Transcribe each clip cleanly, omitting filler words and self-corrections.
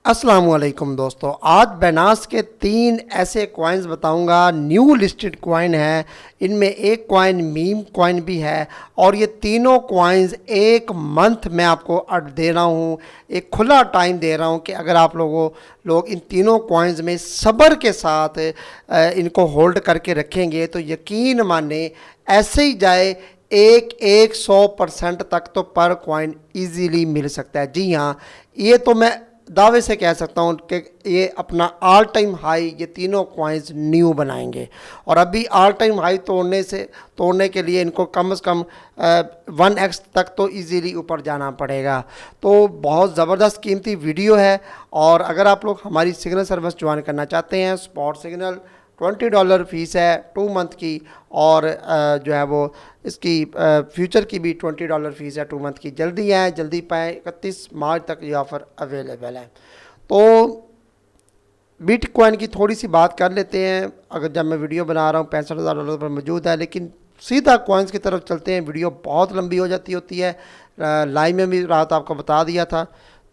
अस्सलामुअलैकुम दोस्तों, आज बाइनांस के 3 ऐसे कॉइन्स बताऊंगा। न्यू लिस्टेड कॉइन है। इनमें एक कॉइन मीम कॉइन भी है और ये तीनों कॉइन्स एक मंथ में आपको दे रहा हूँ। एक खुला टाइम दे रहा हूँ कि अगर आप लोग इन तीनों कॉइन्स में सब्र के साथ इनको होल्ड करके रखेंगे तो यकीन माने ऐसे ही जाए एक 100% तक तो पर कॉइन ईजीली मिल सकता है। जी हाँ, ये तो मैं दावे से कह सकता हूँ कि ये अपना ऑल टाइम हाई ये तीनों कॉइन्स न्यू बनाएंगे। और अभी ऑल टाइम हाई तोड़ने के लिए इनको कम से कम 1x तक तो इजीली ऊपर जाना पड़ेगा। तो बहुत ज़बरदस्त कीमती वीडियो है। और अगर आप लोग हमारी सिग्नल सर्विस ज्वाइन करना चाहते हैं, स्पॉट सिग्नल $20 फीस है 2 मंथ की। और जो है वो इसकी फ्यूचर की भी $20 फीस है 2 मंथ की। जल्दी आए, जल्दी पाएँ, 31 मार्च तक ये ऑफ़र अवेलेबल है। तो बिटकॉइन की थोड़ी सी बात कर लेते हैं। अगर जब मैं वीडियो बना रहा हूँ $65,000 पर मौजूद है, लेकिन सीधा कॉइन्स की तरफ चलते हैं। वीडियो बहुत लंबी हो जाती होती है, लाइव में भी रात आपको बता दिया था।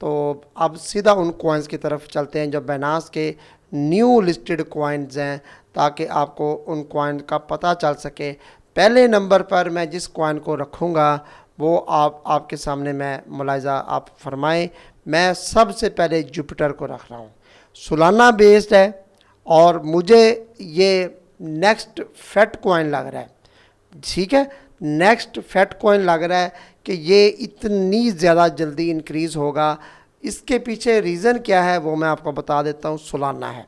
तो अब सीधा उन कॉइन्स की तरफ चलते हैं जो बाइनांस के न्यू लिस्टेड कॉइन्स हैं, ताकि आपको उन कॉइन का पता चल सके। पहले नंबर पर मैं जिस कॉइन को रखूँगा वो आपके सामने मैं मुलाहिज़ा आप फरमाएं। मैं सबसे पहले जुपिटर को रख रहा हूँ। सुलाना बेस्ड है और मुझे ये नेक्स्ट फैट कॉइन लग रहा है। ठीक है, नेक्स्ट फैट कॉइन लग रहा है कि ये इतनी ज़्यादा जल्दी इंक्रीज़ होगा। इसके पीछे रीज़न क्या है वो मैं आपको बता देता हूँ। सुलाना है,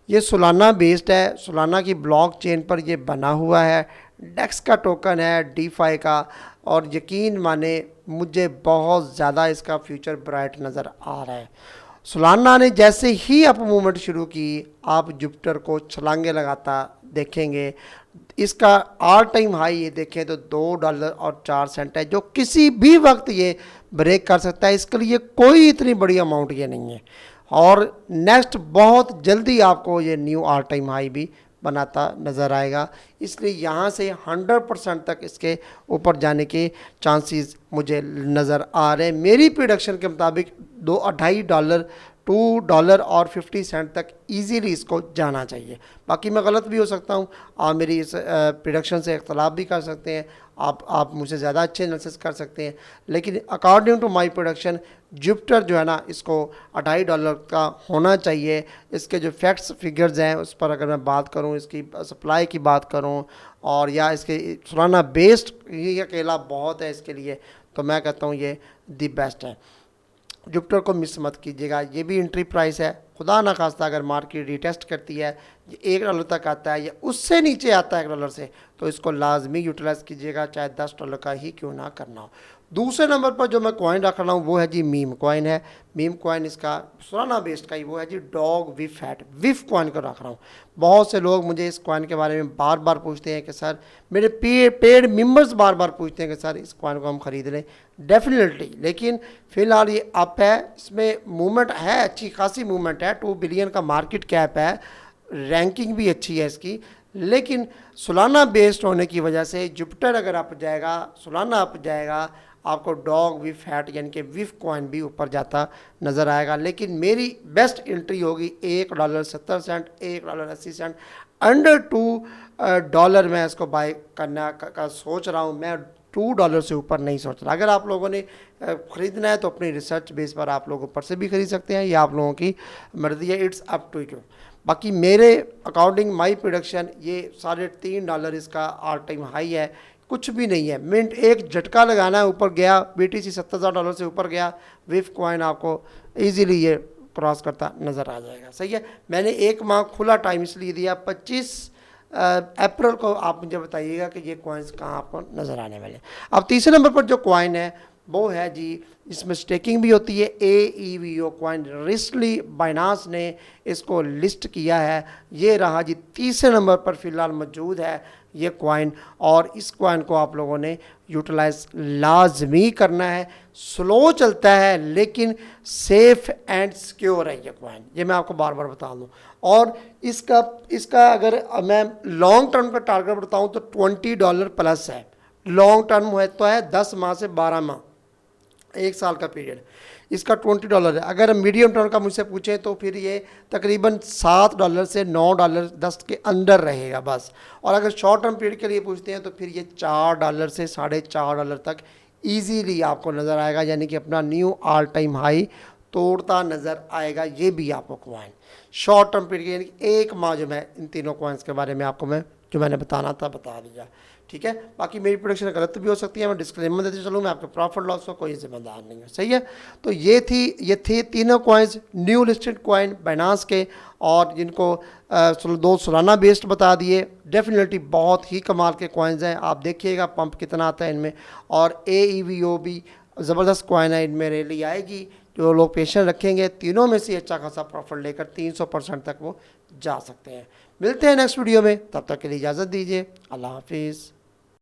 ये सुलाना बेस्ड है। सुलाना की ब्लॉक चेन पर ये बना हुआ है। डेक्स का टोकन है, डीफाई का। और यकीन माने मुझे बहुत ज़्यादा इसका फ्यूचर ब्राइट नज़र आ रहा है। सुलाना ने जैसे ही अप मूवमेंट शुरू की, आप जुपिटर को छलांगे लगाता देखेंगे। इसका ऑल टाइम हाई ये देखें तो $2.04 है, जो किसी भी वक्त ये ब्रेक कर सकता है। इसके लिए कोई इतनी बड़ी अमाउंट ये नहीं है। और नेक्स्ट बहुत जल्दी आपको ये न्यू ऑल टाइम हाई भी बनाता नज़र आएगा। इसलिए यहाँ से 100% तक इसके ऊपर जाने के चांसेस मुझे नज़र आ रहे हैं। मेरी प्रोडक्शन के मुताबिक $2.5 $2.50 तक इजीली इसको जाना चाहिए। बाकी मैं गलत भी हो सकता हूँ, आप मेरी इस प्रोडक्शन से इख्तलाफ भी कर सकते हैं। आप मुझसे ज़्यादा अच्छे एनालिसिस कर सकते हैं, लेकिन according to my production Jupiter जो है ना, इसको $2.5 का होना चाहिए। इसके जो फैक्ट्स फिगर्स हैं उस पर अगर मैं बात करूं, इसकी सप्लाई की बात करूं और या इसके सुलाना बेस्ड ये अकेला बहुत है इसके लिए, तो मैं कहता हूं ये दी बेस्ट है। जुपिटर को मिस मत कीजिएगा। ये भी एंट्री प्राइस है। खुदा ना खास्ता अगर मार्केट रिटेस्ट करती है, $1 तक आता है या उससे नीचे आता है $1 से, तो इसको लाजमी यूटिलाइज़ कीजिएगा, चाहे $10 का ही क्यों ना करना हो। दूसरे नंबर पर जो मैं कॉइन रख रहा हूँ वो है जी मीम कॉइन है। मीम कॉइन इसका सुलाना बेस्ड का ही वो है जी, डॉग विफ फैट विफ कॉइन को रख रहा हूँ। बहुत से लोग मुझे इस कॉइन के बारे में बार बार पूछते हैं कि सर, मेरे पेड मेंबर्स बार बार पूछते हैं कि सर इस कॉइन को हम ख़रीद लें। डेफिनेटली, लेकिन फ़िलहाल ये अप है, इसमें मूवमेंट है, अच्छी खासी मूवमेंट है। 2 बिलियन का मार्केट कैप है, रैंकिंग भी अच्छी है इसकी। लेकिन सुलाना बेस्ड होने की वजह से जुपिटर अगर अप जाएगा, सुलाना अप जाएगा, आपको डॉग विफ फैट यानी कि विफ कॉइन भी ऊपर जाता नज़र आएगा। लेकिन मेरी बेस्ट एंट्री होगी $1.70 $1.80 अंडर $2 मैं इसको बाय करना का सोच रहा हूँ। मैं $2 से ऊपर नहीं सोच रहा। अगर आप लोगों ने ख़रीदना है तो अपनी रिसर्च बेस पर आप लोग ऊपर से भी ख़रीद सकते हैं, या आप लोगों की मर्ज़ी है, इट्स अप टू यू। बाकी मेरे अकॉर्डिंग माई प्रोडक्शन ये $3.5 इसका ऑल टाइम हाई है, कुछ भी नहीं है। मिनट एक झटका लगाना है, ऊपर गया, BTC $70,000 से ऊपर गया, विफ कॉइन आपको इजीली ये क्रॉस करता नज़र आ जाएगा। सही है, मैंने 1 माह खुला टाइम इसलिए दिया, 25 अप्रैल को आप मुझे बताइएगा कि ये कॉइन्स कहाँ आपको नज़र आने वाले हैं। अब तीसरे नंबर पर जो कॉइन है वो है जी, इसमें स्टेकिंग भी होती है, AEVO कॉइन। रिसेंटली बाइनांस ने इसको लिस्ट किया है। ये रहा जी तीसरे नंबर पर फ़िलहाल मौजूद है ये कॉइन। और इस कॉइन को आप लोगों ने यूटिलाइज लाजमी करना है। स्लो चलता है लेकिन सेफ़ एंड सिक्योर है ये कॉइन, ये मैं आपको बार बार बता दूँ। और इसका अगर मैं लॉन्ग टर्म का टारगेट बताऊँ तो $20 प्लस है। लॉन्ग टर्म है तो है 10 माह से 12 माह, 1 साल का पीरियड। इसका $20 है। अगर मीडियम टर्म का मुझसे पूछें तो फिर ये तकरीबन $7 से $9 10 के अंदर रहेगा बस। और अगर शॉर्ट टर्म पीरियड के लिए पूछते हैं तो फिर ये $4 से $4.5 तक ईजीली आपको नज़र आएगा, यानी कि अपना न्यू ऑल टाइम हाई तोड़ता नज़र आएगा ये भी आपको कॉइन शॉर्ट टर्म पीरियड, यानी कि 1 माह जो मैं इन तीनों कॉइन्स के बारे में आपको जो मैंने बताना था बता दिया। ठीक है, बाकी मेरी प्रोडक्शन गलत भी हो सकती है, मैं डिस्क्लेमर देते चलूँ, मैं आपके प्रॉफिट लॉस का कोई जिम्मेदार नहीं है। सही है, तो ये थे तीनों coins new listed coin Binance के, और जिनको 2 सालाना बेस्ड बता दिए। डेफिनेटली बहुत ही कमाल के कॉइन्स हैं, आप देखिएगा पंप कितना आता है इनमें। और AEVO भी ज़बरदस्त कॉइन है, इनमें रैली आएगी। जो लोग पेशेंस रखेंगे तीनों में से अच्छा खासा प्रॉफिट लेकर 300% तक वो जा सकते हैं। मिलते हैं नेक्स्ट वीडियो में, तब तक के लिए इजाज़त दीजिए। अल्लाह हाफिज़।